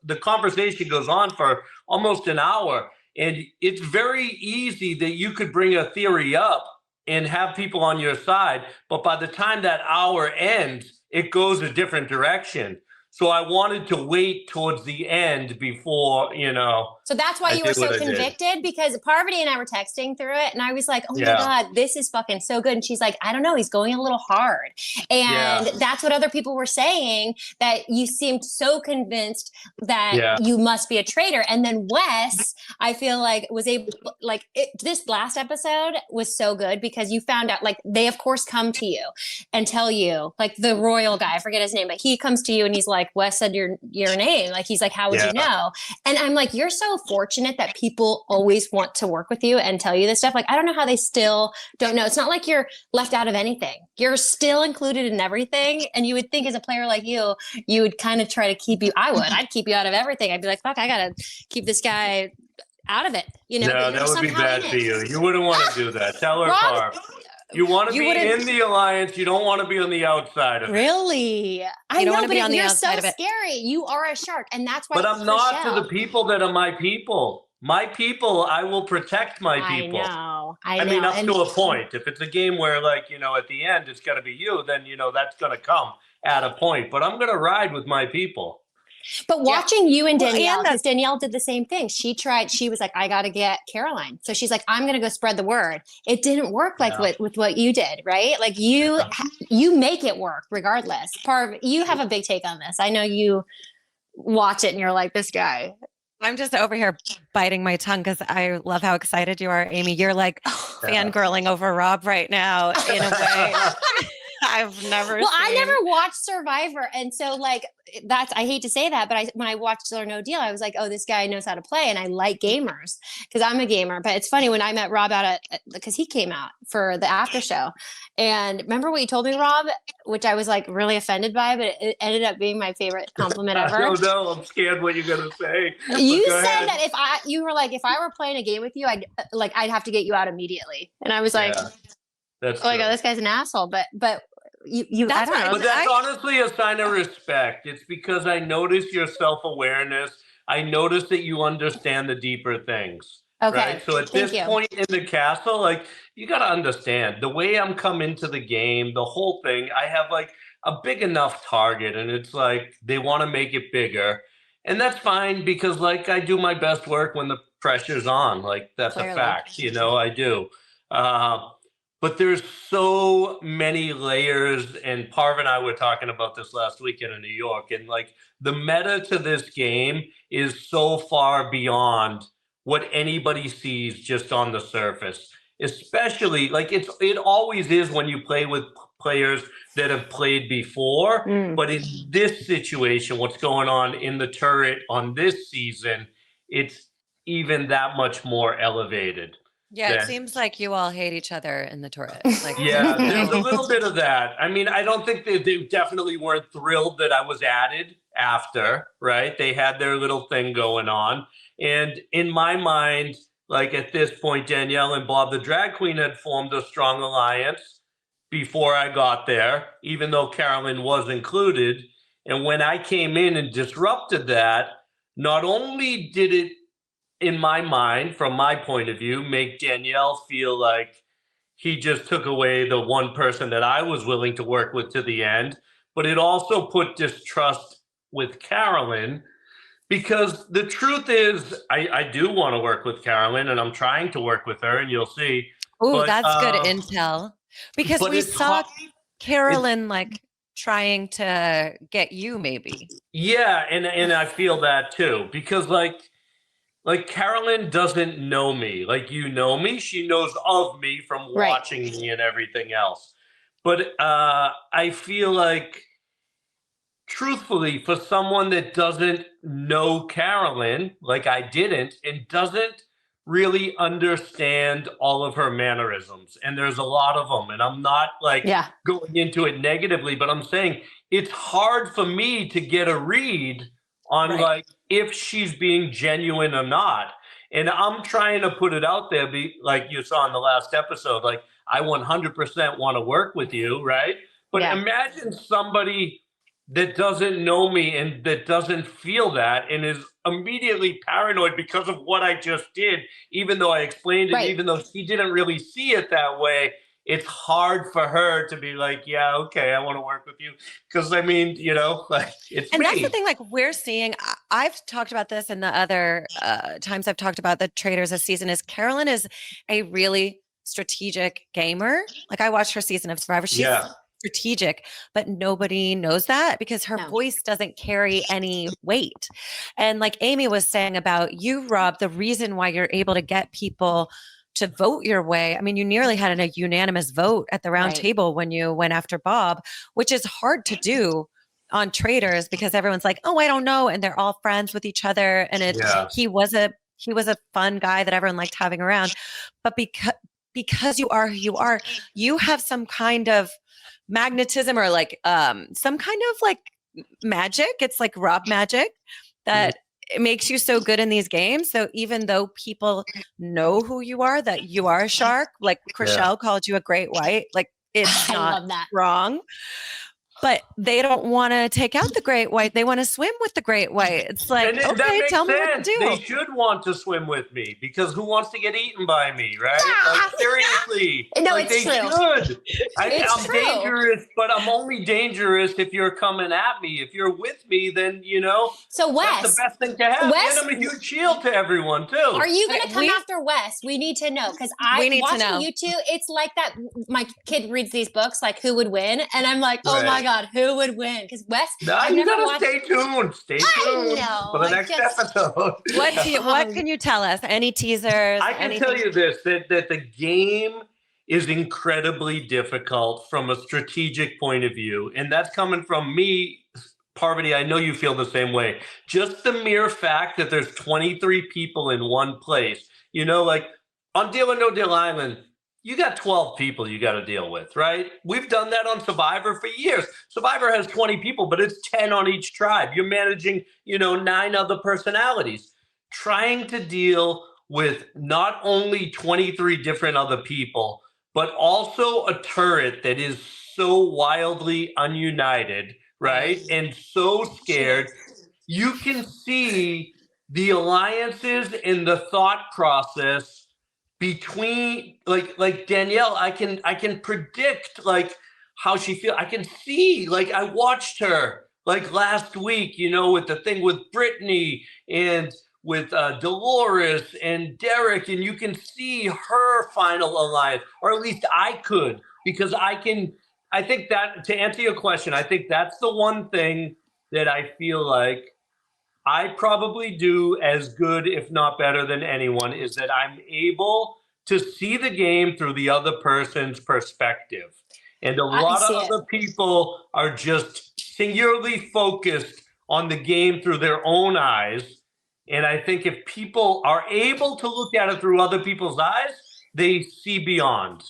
the conversation goes on for almost an hour, and it's very easy that you could bring a theory up and have people on your side, but by the time that hour ends, it goes a different direction. So I wanted to wait towards the end before, you know. So that's why you were so convicted, because Parvati and I were texting through it, and I was like, oh my God, this is fucking so good. And she's like, I don't know, he's going a little hard. And that's what other people were saying, that you seemed so convinced that you must be a traitor. And then Wes, I feel like was able, like this last episode was so good because you found out, like, they of course come to you and tell you, like the royal guy, I forget his name, but he comes to you and he's like, Wes said your name. Like, he's like, how would you know? And I'm like, you're so fortunate that people always want to work with you and tell you this stuff. Like, I don't know how they still don't know. It's not like you're left out of anything. You're still included in everything. And you would think as a player like you would kind of try to keep you. I'd keep you out of everything. I'd be like, fuck, I got to keep this guy out of it. You know, no, that would be bad for you. You wouldn't want to do that. Tell her, Parv. You want to be in the alliance. You don't want to be on the outside of it. Really? I know, but you're so scary. You are a shark, and that's why. But I'm not to the people that are my people. My people, I will protect my people. I know. mean, up to a point. If it's a game where, like, you know, at the end it's got to be you, then, you know, that's going to come at a point. But I'm going to ride with my people. But watching you and Danielle, because Danielle did the same thing. She was like, I got to get Caroline. So she's like, I'm going to go spread the word. It didn't work like with what you did, right? Like you make it work regardless. Parv, you have a big take on this. I know you watch it and you're like, this guy. I'm just over here biting my tongue because I love how excited you are, Amy. You're like fangirling over Rob right now in a way I've never Well, I seen. never watched Survivor. And so like I hate to say that, but when I watched Deal or No Deal, I was like, oh, this guy knows how to play. And I like gamers because I'm a gamer. But it's funny when I met Rob because he came out for the after show. And remember what you told me, Rob, which I was like really offended by, but it ended up being my favorite compliment ever. I don't know. I'm scared what you're going to say. You said that you were like, if I were playing a game with you, I'd have to get you out immediately. And I was like, that's oh my God, this guy's an asshole. But you I don't know. But that's honestly a sign of respect. It's because I notice your self-awareness. I notice that you understand the deeper things. Okay. Right? So at this point in the castle, like, you got to understand the way I'm coming to the game, the whole thing, I have like a big enough target, and it's like they want to make it bigger. And that's fine because like I do my best work when the pressure's on. Like that's a fact, I do. But there's so many layers, and Parv and I were talking about this last weekend in New York, and like the meta to this game is so far beyond what anybody sees just on the surface. Especially like it always is when you play with players that have played before, but in this situation, what's going on in the turret on this season, it's even that much more elevated. Yeah, it seems like you all hate each other in the turret. Like, yeah, there's a little bit of that. I mean, I don't think they definitely weren't thrilled that I was added after, right? They had their little thing going on. And in my mind, like at this point, Danielle and Bob, the drag queen, had formed a strong alliance before I got there, even though Carolyn was included. And when I came in and disrupted that, not only did it, in my mind, from my point of view, make Danielle feel like he just took away the one person that I was willing to work with to the end, but it also put distrust with Carolyn, because the truth is I do want to work with Carolyn, and I'm trying to work with her, and you'll see. Oh, that's good intel. Because we saw Carolyn like trying to get you maybe. Yeah, and I feel that too, because like Carolyn doesn't know me like you know me. She knows of me from watching me and everything else. But I feel like, truthfully, for someone that doesn't know Carolyn like I didn't, and doesn't really understand all of her mannerisms, and there's a lot of them, and I'm not like going into it negatively, but I'm saying it's hard for me to get a read on like if she's being genuine or not. And I'm trying to put it out there, like you saw in the last episode, like I 100% want to work with you, right? But imagine somebody that doesn't know me and that doesn't feel that and is immediately paranoid because of what I just did, even though I explained it, even though she didn't really see it that way. It's hard for her to be like, yeah, okay, I want to work with you. Because I mean, like it's and me. That's the thing, like we're seeing, I've talked about this in the other times I've talked about the Traitors this season, is Carolyn is a really strategic gamer. Like I watched her season of Survivor. She's strategic, but nobody knows that because her voice doesn't carry any weight. And like Amy was saying about you, Rob, the reason why you're able to get people to vote your way. I mean, you nearly had a unanimous vote at the round table when you went after Bob, which is hard to do on Traitors because everyone's like, oh, I don't know. And they're all friends with each other. And he was a fun guy that everyone liked having around. But because you are who you are, you have some kind of magnetism or like some kind of like magic. It's like Rob magic that it makes you so good in these games. So even though people know who you are, that you are a shark, like Chriselle called you a great white, like it's not wrong. But they don't want to take out the great white. They want to swim with the great white. It's like, okay, tell me what to do. They should want to swim with me because who wants to get eaten by me, right? Like, seriously. No, like, it's they true. Should. I'm dangerous, but I'm only dangerous if you're coming at me. If you're with me, then, so Wes, that's the best thing to have. Wes, and I'm a huge shield to everyone, too. Are you going to come after Wes? We need to know because watching you two, it's like that. My kid reads these books, like Who Would Win? And I'm like, oh my God. God, who would win? Because Wes, Nah, I've you never gotta watched. stay tuned. Stay tuned know, for the I next just- episode. What can you tell us? Any teasers? I can tell you this, that the game is incredibly difficult from a strategic point of view. And that's coming from me, Parvati. I know you feel the same way. Just the mere fact that there's 23 people in one place, you know, like on Deal or No Deal Island, you got 12 people you got to deal with, right? We've done that on Survivor for years. Survivor has 20 people, but it's 10 on each tribe. You're managing, 9 other personalities. Trying to deal with not only 23 different other people, but also a turret that is so wildly ununited, right? And so scared. You can see the alliances and the thought process between like Danielle. I can predict like how she feels. I can see, like, I watched her like last week, with the thing with Brittany and with Dolores and Derek, and you can see her final alliance, or at least I could, because I think that, to answer your question, I think that's the one thing that I feel like I probably do as good, if not better than anyone, is that I'm able to see the game through the other person's perspective. And a lot of other people are just singularly focused on the game through their own eyes. And I think if people are able to look at it through other people's eyes, they see beyond.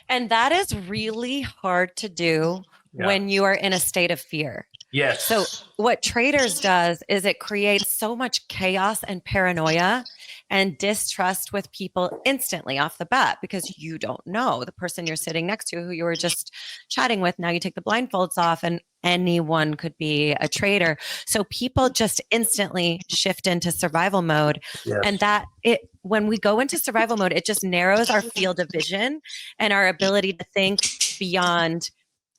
And that is really hard to do when you are in a state of fear. Yes. So what Traitors does is it creates so much chaos and paranoia and distrust with people instantly off the bat, because you don't know the person you're sitting next to, who you were just chatting with. Now you take the blindfolds off and anyone could be a traitor. So people just instantly shift into survival mode. Yes. And when we go into survival mode, it just narrows our field of vision and our ability to think beyond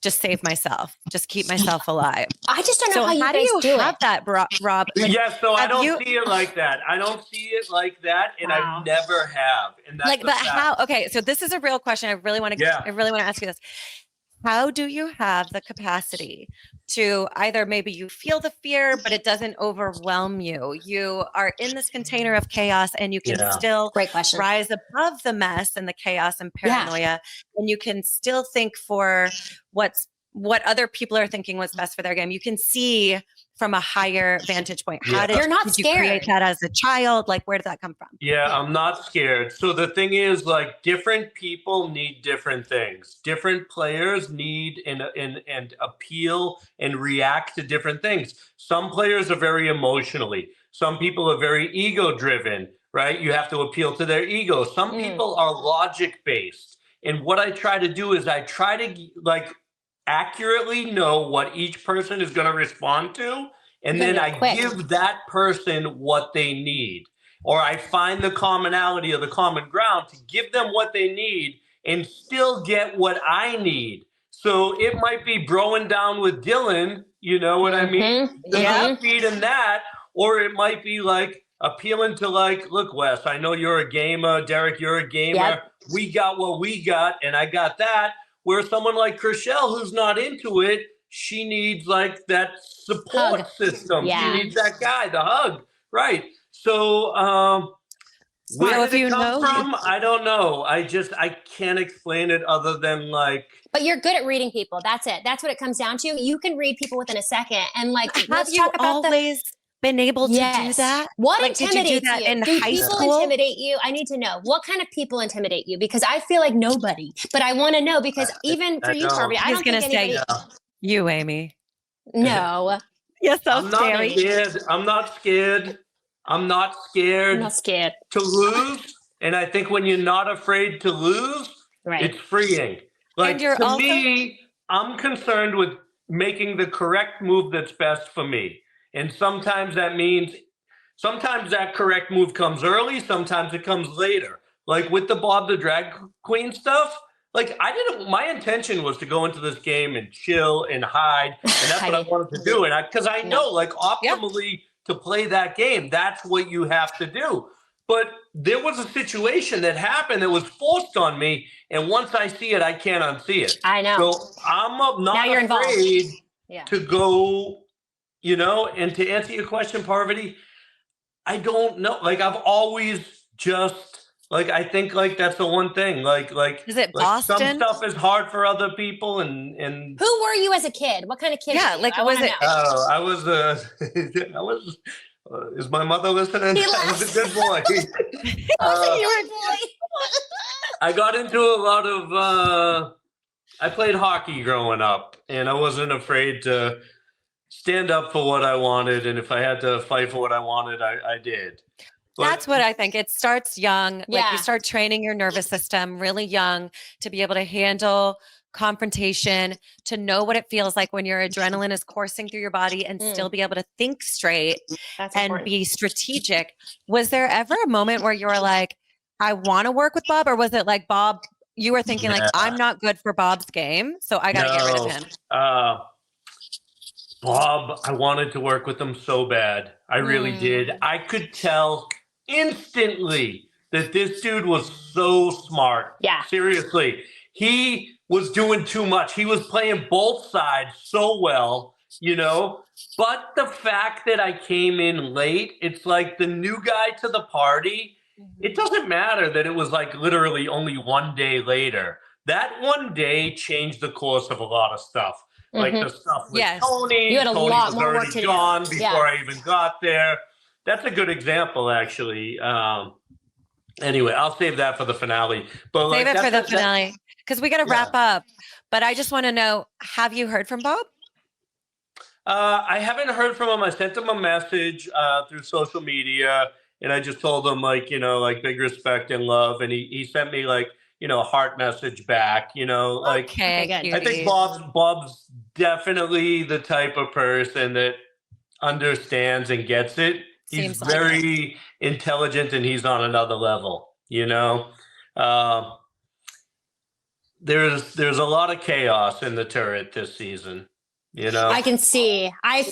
just save myself, just keep myself alive. I just don't know how do you you do have it. that, Rob? Yes, so I don't see it like that. I don't see it like that, and I never have. And that's but how? Okay, so this is a real question. I really want to ask you this. How do you have the capacity to either, maybe you feel the fear, but it doesn't overwhelm you? You are in this container of chaos and you can still rise above the mess and the chaos and paranoia. And you can still think for what other people are thinking was best for their game. You can see from a higher vantage point. How did you create that as a child? Like, where did that come from? Yeah, I'm not scared. So the thing is, like, different people need different things. Different players need and appeal and react to different things. Some players are very emotionally. Some people are very ego driven, right? You have to appeal to their ego. Some people are logic based. And what I try to do is I try to accurately know what each person is going to respond to, and then I give that person what they need, or I find the commonality or the common ground to give them what they need and still get what I need. So it might be broing down with Dylan, you know what I mean? Feeding that, or it might be like appealing to, like, look, Wes, I know you're a gamer, Derek, you're a gamer. We got what we got, and I got that. Where someone like Chriselle, who's not into it, she needs like that support system. She needs that guy, the hug, right? So where did it come from? I don't know. I can't explain it other than like. But you're good at reading people. That's it. That's what it comes down to. You can read people within a second. And like, let's talk about been able to do that? What did intimidates you do that you? in Do high people school? intimidate you? I need to know. What kind of people intimidate you? Because I feel like nobody. But I want to know, because even for you, Parvati, I don't think anybody. You, Amy. No. Yes, I'm not scared. I'm not scared. I'm not scared to lose. And I think when you're not afraid to lose, it's freeing. Like, to me, I'm concerned with making the correct move that's best for me. And sometimes that means, sometimes that correct move comes early, sometimes it comes later. Like with the Bob the Drag Queen stuff, like my intention was to go into this game and chill and hide. And that's what I wanted to do. And because I know, like, optimally to play that game, that's what you have to do. But there was a situation that happened that was forced on me. And once I see it, I can't unsee it. I know. So I'm not afraid to go, and to answer your question, Parvati, I don't know. Like, I've always just, like, I think, like, that's the one thing. Like, is it like some Boston? stuff is hard for other people, and Who were you as a kid? What kind of kid? Yeah, were you? like, I was wanna it? know. Oh, I was I was. Is my mother listening? He I was a good boy. Boy. I got into a lot of. I played hockey growing up, and I wasn't afraid to stand up for what I wanted, and if I had to fight for what I wanted, I did. But That's what I think. It starts young. Like, you Yeah. start training your nervous system really young to be able to handle confrontation, to know what it feels like when your adrenaline is coursing through your body and still be able to think straight That's and important. be strategic. Was there ever a moment where you were like, I want to work with Bob? Or was it like, Bob, you were thinking like, I'm not good for Bob's game, so I got to get rid of him? Bob, I wanted to work with him so bad. I really did. I could tell instantly that this dude was so smart. Yeah. Seriously. He was doing too much. He was playing both sides so well, But the fact that I came in late, it's like the new guy to the party. It doesn't matter that it was like literally only one day later. That one day changed the course of a lot of stuff. Like the stuff with Tony. You had a Tony lot was more work already to do. gone before I even got there. That's a good example, actually. Anyway, I'll save that for the finale. But save it for the finale because we got to wrap up. But I just want to know, have you heard from Bob? I haven't heard from him. I sent him a message through social media, and I just told him, like, big respect and love. And he sent me, like, a heart message back, like, okay, good. I think Bob's definitely the type of person that understands and gets it. He's very intelligent, and he's on another level, There's a lot of chaos in the turret this season. I can see. I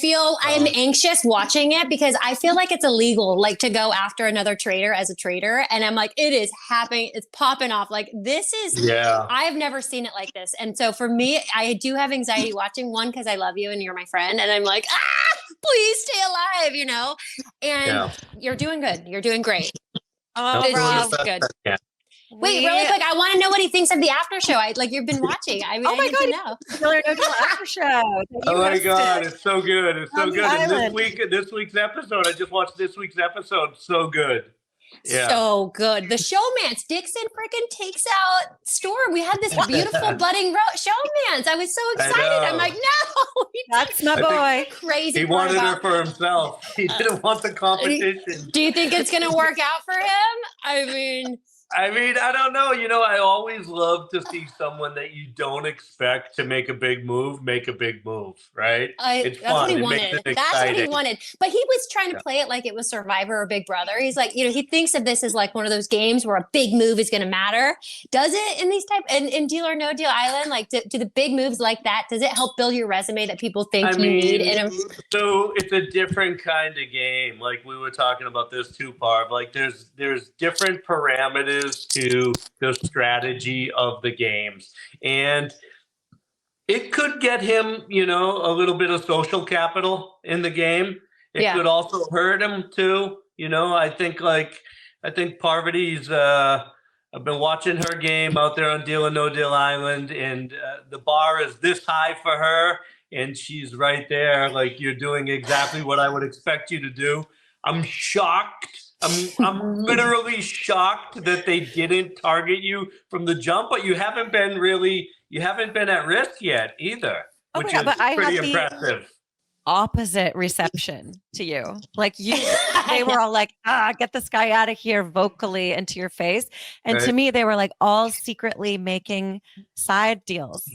am anxious watching it because I feel like it's illegal, like, to go after another traitor as a traitor. And I'm like, it is happening. It's popping off. Like, this is, I've never seen it like this. And so for me, I do have anxiety watching, one, because I love you and you're my friend. And I'm like, please stay alive, and you're doing good. You're doing great. Oh, it's good. Yeah. Wait, really quick. I want to know what he thinks of the after show. You've been watching. I mean, oh my God, know. After show. Oh my God, it's so good. It's so good. And this week's episode, I just watched this week's episode. So good. Yeah. So good. The showmance, Dixon freaking takes out Storm. We had this beautiful budding showmance. I was so excited. I'm like, no, that's my boy. Crazy. He wanted her for himself. He didn't want the competition. Do you think it's going to work out for him? I mean, I don't know. I always love to see someone that you don't expect to make a big move, right? It's fun. What he wanted. That's what he wanted. But he was trying to play it like it was Survivor or Big Brother. He's like, he thinks of this as like one of those games where a big move is going to matter. Does it in these in Deal or No Deal Island? Like, do the big moves like that, does it help build your resume that people think you need? So it's a different kind of game. Like, we were talking about this too, Parv. Like, there's different parameters to the strategy of the games, and it could get him a little bit of social capital in the game. It could also hurt him too. I think Parvati's I've been watching her game out there on Deal or No Deal Island, and the bar is this high for her, and she's right there. Like, you're doing exactly what I would expect you to do. I'm shocked. I'm literally shocked that they didn't target you from the jump, but you haven't been at risk yet either, which is pretty impressive. Opposite reception to you. Like, they were all like, get this guy out of here vocally into your face. And to me, they were like all secretly making side deals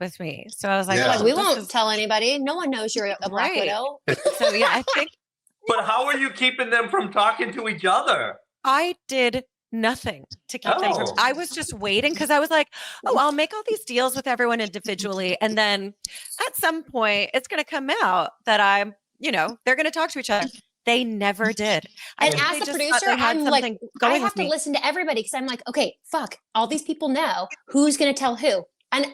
with me. So I was like, we won't tell anybody. No one knows you're a Black Widow. So I think. But how are you keeping them from talking to each other? I did nothing to keep them from. I was just waiting because I was like, I'll make all these deals with everyone individually. And then at some point, it's going to come out that they're going to talk to each other. They never did. And as the producer, I'm like, I have to listen to everybody because I'm like, okay, fuck, all these people know who's going to tell who. And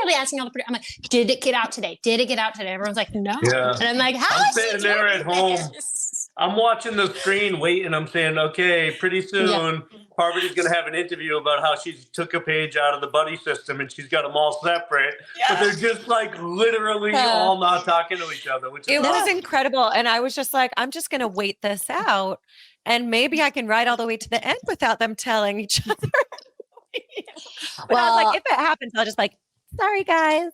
literally asking all the I'm like, did it get out today? Did it get out today? Everyone's like, no. Yeah. And I'm like, how I'm is she sitting there at doing home. this? I'm watching the screen waiting. I'm saying, okay, pretty soon Parvati's going to have an interview about how she took a page out of the buddy system and she's got them all separate. But they're just like literally all not talking to each other. Which It is was incredible. And I was just like, I'm just going to wait this out. And maybe I can ride all the way to the end without them telling each other. But I was like, if it happens, I'll just like, sorry, guys.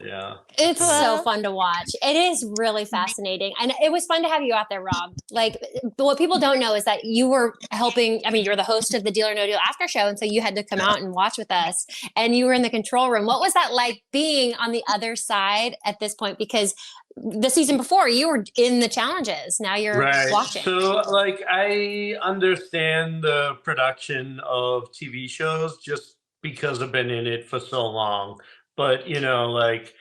Yeah. It's so fun to watch. It is really fascinating. And it was fun to have you out there, Rob. Like, but what people don't know is that you were helping. I mean, you're the host of the Deal or No Deal after show. And so you had to come out and watch with us. And you were in the control room. What was that like being on the other side at this point? Because the season before you were in the challenges. Now you're watching. So like, I understand the production of TV shows just because I've been in it for so long. But, you know, like,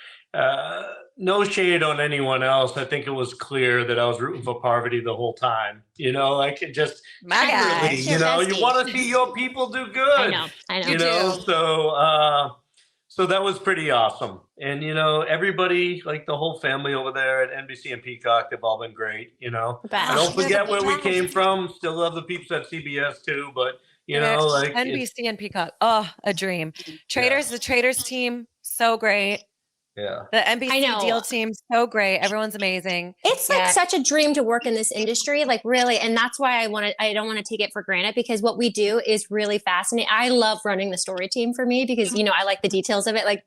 no shade on anyone else. I think it was clear that I was rooting for Parvati the whole time. You know, like, it just, My guy. you know, you want to see your people do good. I know. You know, so that was pretty awesome. And, you know, everybody, like the whole family over there at NBC and Peacock, they've all been great, you know. I don't forget where we came from. Still love the peeps at CBS too, but, you know, like NBC and Peacock. Oh, a dream. Traitors, the Traitors team, so great. Yeah. The NBC Deal team, so great. Everyone's amazing. It's like such a dream to work in this industry, like really. And that's why I don't want to take it for granted, because what we do is really fascinating. I love running the story team for me because, you know, I like the details of it. Like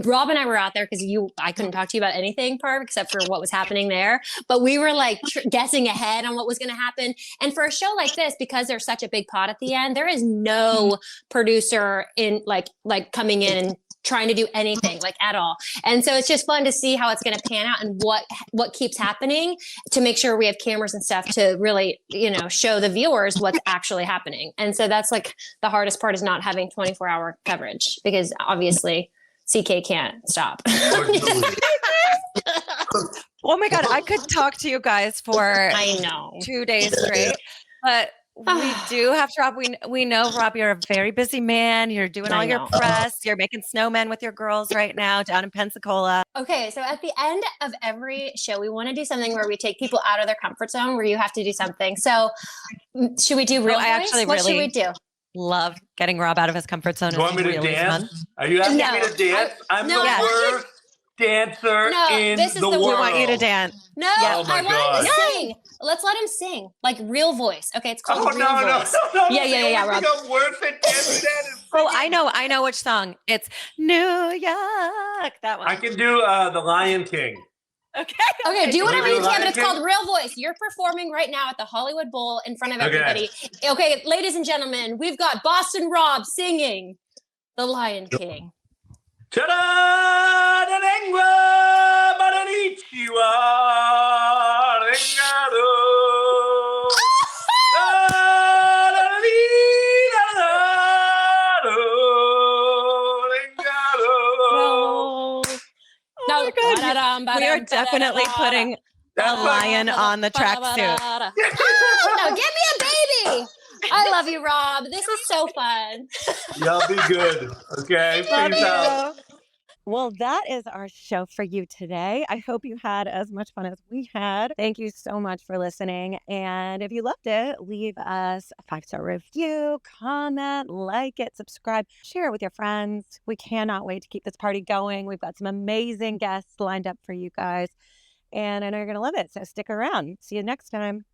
Rob and I were out there because I couldn't talk to you about anything, Parv, except for what was happening there. But we were like guessing ahead on what was going to happen. And for a show like this, because there's such a big pot at the end, there is no producer in like coming in and trying to do anything like at all. And so it's just fun to see how it's going to pan out and what keeps happening to make sure we have cameras and stuff to really, you know, show the viewers what's actually happening. And so that's like the hardest part, is not having 24-hour coverage, because obviously CK can't stop. Oh my God, I could talk to you guys for 2 days straight, but we do have to, Rob. We know, Rob, you're a very busy man. You're doing all your press. You're making snowmen with your girls right now down in Pensacola. Okay, so at the end of every show, we want to do something where we take people out of their comfort zone, where you have to do something. So should we do real voice? I actually what should we do? Love getting Rob out of his comfort zone. You want me to dance? Fun. Are you asking me to dance? I'm the worst dancer in the world. We want you to dance. No, I want him to sing. Let's let him sing, like real voice. Okay, it's called real voice. No, yeah, Rob. Worse at dancing. Oh, I know which song. It's New York. That one. I can do the Lion King. Okay, do whatever you can, but it's called real voice. You're performing right now at the Hollywood Bowl in front of everybody. Okay, ladies and gentlemen, we've got Boston Rob singing The Lion King. Ta-da! La lengua maranichiwa rengado. Oh my God, we are definitely putting a lion on the tracksuit. No, give me a baby. I love you, Rob. This is so fun. Y'all be good. Okay. Peace out. Well, that is our show for you today. I hope you had as much fun as we had. Thank you so much for listening. And if you loved it, leave us a 5-star review, comment, like it, subscribe, share it with your friends. We cannot wait to keep this party going. We've got some amazing guests lined up for you guys, and I know you're going to love it. So stick around. See you next time.